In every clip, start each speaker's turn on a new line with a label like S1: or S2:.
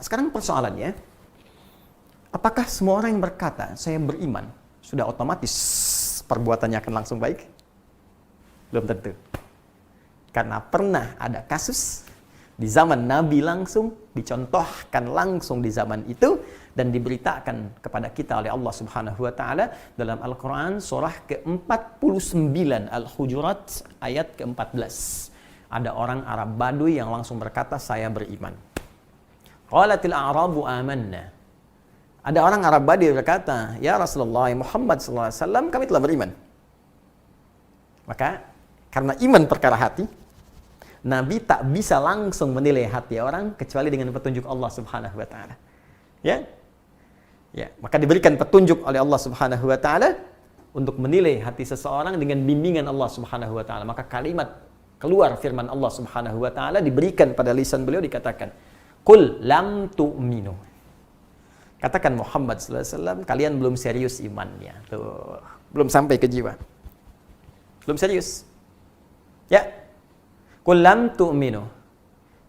S1: sekarang persoalannya, apakah semua orang yang berkata, saya beriman, sudah otomatis perbuatannya akan langsung baik? Belum tentu. Karena pernah ada kasus di zaman Nabi langsung, dicontohkan langsung di zaman itu, dan diberitakan kepada kita oleh Allah Subhanahu wa Ta'ala dalam Al-Quran surah ke-49 Al-Hujurat ayat ke-14. Ada orang Arab Baduy yang langsung berkata, saya beriman. Qalatil a'rabu amanna. Ada orang Arab Baduy berkata, ya Rasulullah Muhammad SAW, kami telah beriman. Maka karena iman perkara hati, Nabi tak bisa langsung menilai hati orang kecuali dengan petunjuk Allah Subhanahu wa Ta'ala. Ya? Ya, maka diberikan petunjuk oleh Allah Subhanahu wa Ta'ala untuk menilai hati seseorang dengan bimbingan Allah Subhanahu wa Ta'ala. Maka kalimat keluar firman Allah Subhanahu wa Ta'ala diberikan pada lisan beliau, dikatakan, "Qul lam tu'minu." Katakan Muhammad sallallahu alaihi wasallam, kalian belum serius imannya. Tuh, belum sampai ke jiwa. Belum serius. Ya. Qul lam tu'minu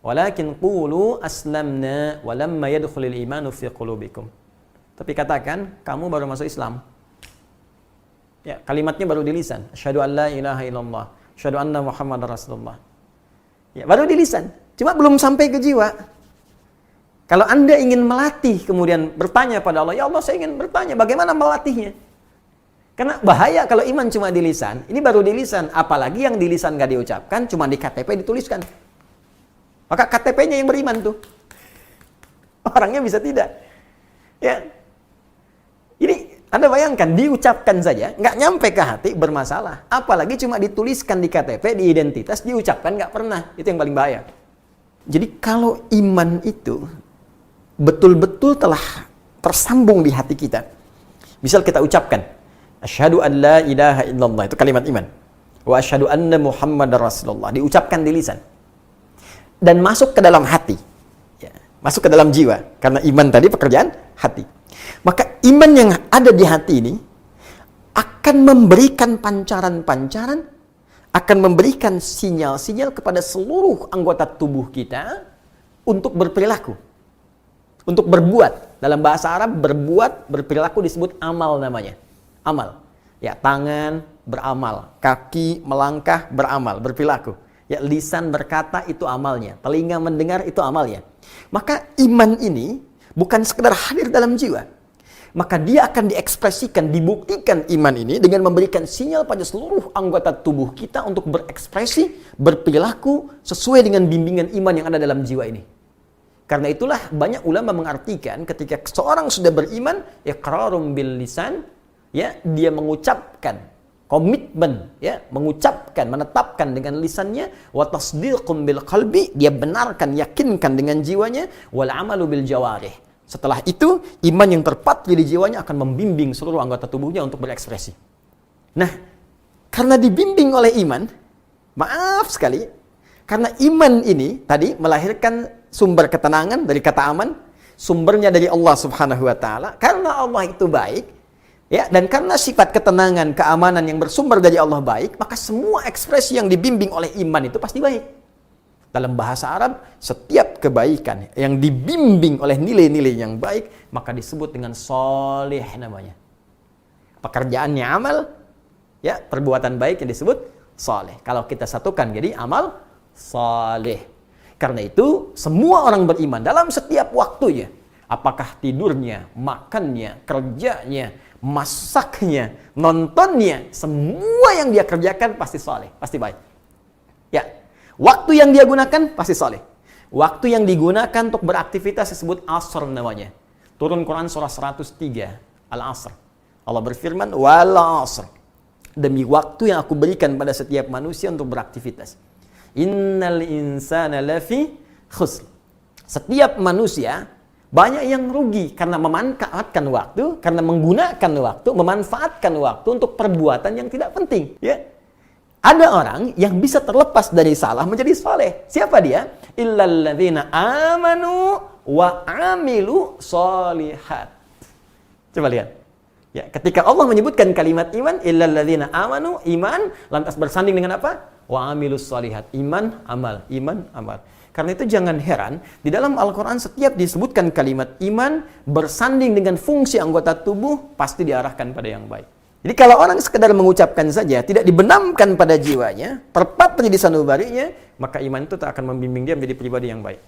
S1: walakin qulu aslamna walamma yadkhulul imanu fi qulubikum. Tapi katakan kamu baru masuk Islam. Ya, kalimatnya baru di lisan. Asyhadu an la ilaha illallah, asyhadu anna Muhammadar Rasulullah. Ya, baru di lisan, cuma belum sampai ke jiwa. Kalau Anda ingin melatih kemudian bertanya pada Allah, ya Allah saya ingin bertanya, bagaimana melatihnya? Karena bahaya kalau iman cuma di lisan, ini baru di lisan, apalagi yang di lisan gak diucapkan, cuma di KTP dituliskan. Maka KTP-nya yang beriman tuh. Orangnya bisa tidak. Ya. Ini Anda bayangkan, diucapkan saja, nggak nyampe ke hati, bermasalah. Apalagi cuma dituliskan di KTP, di identitas, diucapkan nggak pernah. Itu yang paling bahaya. Jadi kalau iman itu betul-betul telah tersambung di hati kita. Misal kita ucapkan, asyhadu an la ilaha illallah, itu kalimat iman. Wa asyhadu anna Muhammadar Rasulullah, diucapkan di lisan. Dan masuk ke dalam hati. Ya, masuk ke dalam jiwa. Karena iman tadi pekerjaan hati. Maka iman yang ada di hati ini akan memberikan pancaran-pancaran, akan memberikan sinyal-sinyal kepada seluruh anggota tubuh kita untuk berperilaku. Untuk berbuat. Dalam bahasa Arab, berbuat, berperilaku disebut amal namanya. Amal. Ya, tangan beramal, kaki melangkah beramal, berperilaku. Ya, lisan berkata itu amalnya, telinga mendengar itu amalnya. Maka iman ini bukan sekedar hadir dalam jiwa. Maka dia akan diekspresikan, dibuktikan iman ini dengan memberikan sinyal pada seluruh anggota tubuh kita untuk berekspresi, berperilaku sesuai dengan bimbingan iman yang ada dalam jiwa ini. Karena itulah banyak ulama mengartikan ketika seorang sudah beriman, iqrarum bil lisan, ya, dia mengucapkan komitmen, ya, mengucapkan, menetapkan dengan lisannya, wa tasdiqum bil qalbi, dia benarkan, yakinkan dengan jiwanya, wal amalu bil jawarih. Setelah itu, iman yang terpatri di jiwanya akan membimbing seluruh anggota tubuhnya untuk berekspresi. Nah, karena dibimbing oleh iman, maaf sekali, karena iman ini tadi melahirkan sumber ketenangan dari kata aman, sumbernya dari Allah Subhanahu wa Ta'ala. Karena Allah itu baik, ya, dan karena sifat ketenangan, keamanan yang bersumber dari Allah baik, maka semua ekspresi yang dibimbing oleh iman itu pasti baik. Dalam bahasa Arab, setiap kebaikan yang dibimbing oleh nilai-nilai yang baik, maka disebut dengan soleh namanya. Pekerjaannya amal, ya, perbuatan baik yang disebut soleh. Kalau kita satukan jadi amal soleh. Karena itu, semua orang beriman dalam setiap waktunya, apakah tidurnya, makannya, kerjanya, masaknya, nontonnya, semua yang dia kerjakan pasti soleh, pasti baik. Ya, waktu yang dia gunakan pasti soleh. Waktu yang digunakan untuk beraktivitas disebut asr namanya. Turun Quran surah 103, Al-Asr. Allah berfirman, wal asr. Demi waktu yang aku berikan pada setiap manusia untuk beraktivitas. Innal insana lafi khusr. Setiap manusia banyak yang rugi karena memanfaatkan waktu, karena menggunakan waktu, memanfaatkan waktu untuk perbuatan yang tidak penting. Ya, ada orang yang bisa terlepas dari salah menjadi saleh. Siapa dia? Illalladzina amanu wa amilu sholihat. Coba lihat. Ya, ketika Allah menyebutkan kalimat iman, illalladzina amanu, iman, lantas bersanding dengan apa? Wa amilus sholihat. Iman, amal. Iman, amal. Karena itu jangan heran, di dalam Al-Quran setiap disebutkan kalimat iman bersanding dengan fungsi anggota tubuh, pasti diarahkan pada yang baik. Jadi kalau orang sekedar mengucapkan saja, tidak dibenamkan pada jiwanya, terpatri di sanubarinya, maka iman itu tak akan membimbing dia menjadi pribadi yang baik.